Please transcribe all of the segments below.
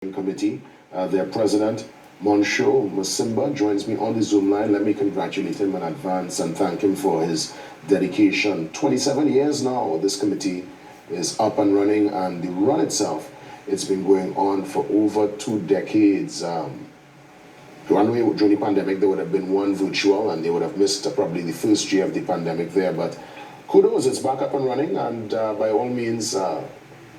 Committee. Their president, Monsho Musimba, joins me on the Zoom line. Let me congratulate him in advance and thank him for his dedication. 27 years now, this committee is up and running, and the run itself, it's been going on for over 2 decades. Runway during the pandemic, there would have been one virtual, and they would have missed probably the first year of the pandemic there. But kudos, it's back up and running, and by all means,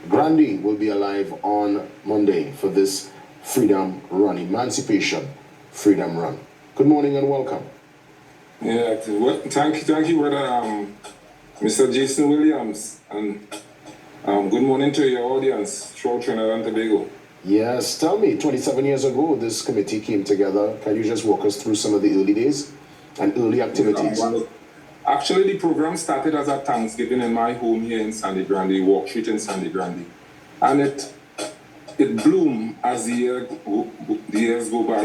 Grandy will be alive on Monday for this Freedom Run, Emancipation Freedom Run. Good morning and welcome. Yeah, thank you, brother, Mr. Jason Williams, and good morning to your audience throughout Trinidad and Tobago. Yes, tell me, 27 years ago, this committee came together. Can you just walk us through some of the early days and early activities? Actually, the program started as a Thanksgiving in my home here in Sandy Grande, Walk Street in Sandy Grande. And it bloomed as the years go by,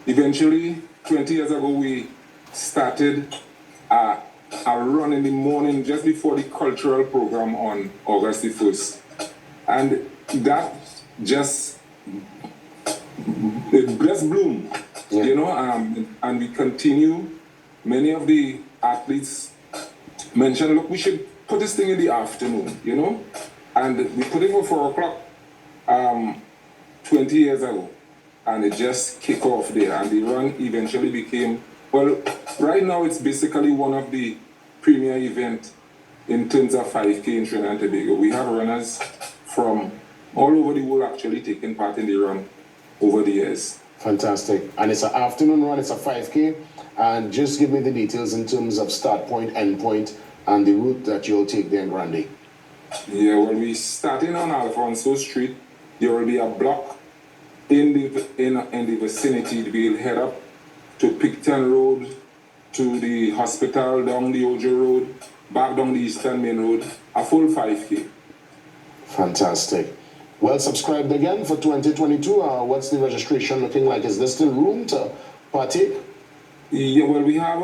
Eventually, 20 years ago, we started a run in the morning just before the cultural program on August the 1st. And that just bloomed, and we continue. Many of the athletes mentioned, look, we should put this thing in the afternoon, and we put it for 4 o'clock 20 years ago, and it just kicked off there, and the run eventually became, well, right now it's basically one of the premier events in terms of 5K in Trinidad and Tobago. We have runners from all over the world actually taking part in the run over the years. Fantastic. And it's an afternoon run, it's a 5K. And just give me the details in terms of start point, end point, and the route that you'll take there in Grande. Yeah, well, we're starting on Alfonso Street. There will be a block in the vicinity. We'll head up to Picton Road, to the hospital, down the Ojo Road, back down the Eastern Main Road, a full 5K. Fantastic. Well, subscribed again for 2022. What's the registration looking like? Is there still room to partake? Yeah, well, we have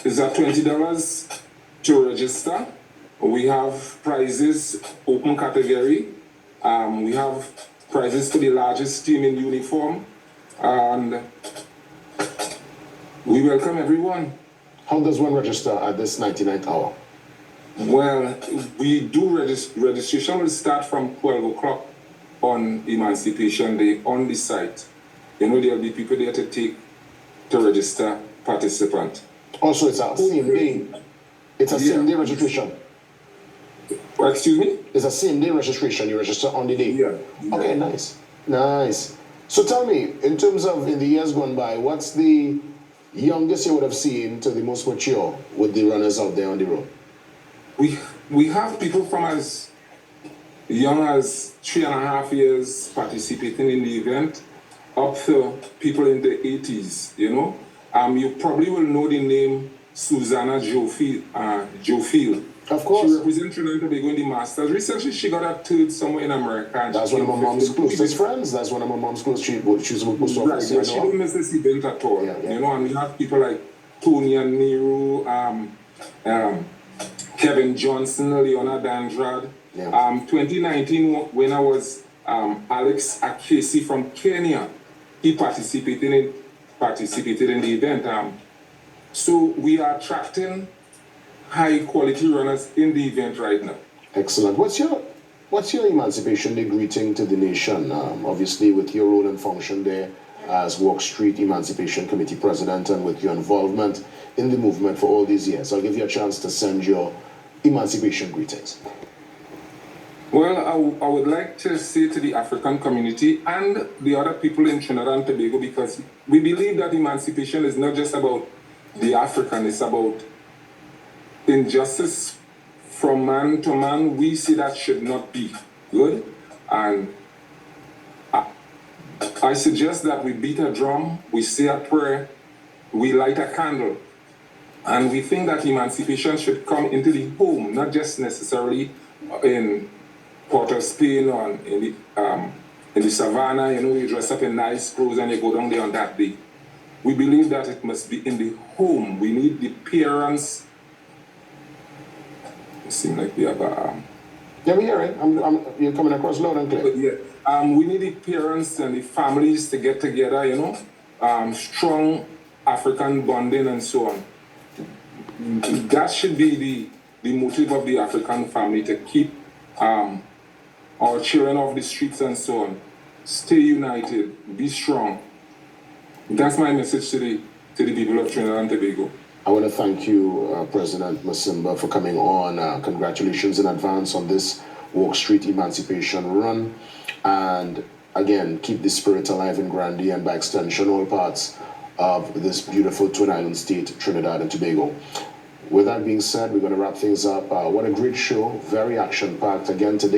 is that $20 to register. We have prizes, open category. We have prizes for the largest team in uniform, and we welcome everyone. How does one register at this 99th hour? Well, we do registration will start from 12 o'clock on Emancipation Day on the site. There'll be people there to register participant. Also, it's a same day. It's a same day registration. Excuse me? It's a same day registration. You register on the day. Yeah. Okay, nice. So tell me, in terms of in the years gone by, what's the youngest you would have seen to the most mature with the runners out there on the road? We have people from as young as 3.5 years participating in the event, up to people in the 80s, You probably will know the name Susanna Jofield. Of course. She represents Trinidad and Tobago in the Masters. Recently, she got a third somewhere in America. That's one of my mom's closest friends. That's one of my mom's closest. She's a post office. Right, she don't miss this event at all. Yeah. And we have people like Tony and Nero, Kevin Johnson, Leona Dandrad. Yeah. 2019 winner was Alex Akesi from Kenya. He participated in the event. So we are attracting high quality runners in the event right now. Excellent. What's your Emancipation Day greeting to the nation? Obviously, with your role and function there as Walk Street Emancipation Committee President, and with your involvement in the movement for all these years, I'll give you a chance to send your Emancipation greetings. Well, I would like to say to the African community and the other people in Trinidad and Tobago, because we believe that emancipation is not just about the African, it's about injustice from man to man. We see that should not be good. And I suggest that we beat a drum, we say a prayer, we light a candle. And we think that emancipation should come into the home, not just necessarily in Port of Spain or in the savannah, you dress up in nice clothes and you go down there on that day. We believe that it must be in the home. We need the parents. It seems like we have Yeah, we're hearing. You're coming across loud and clear. But yeah, we need the parents and the families to get together, you know, strong African bonding and so on. That should be the motive of the African family, to keep our children off the streets and so on. Stay united, be strong. That's my message to the people of Trinidad and Tobago. I want to thank you, President Masimba, for coming on. Congratulations in advance on this Walk Street Emancipation Run. And again, keep the spirit alive in Grandy and by extension all parts of this beautiful Twin Island state, Trinidad and Tobago. With that being said, we're going to wrap things up. What a great show, very action-packed again today.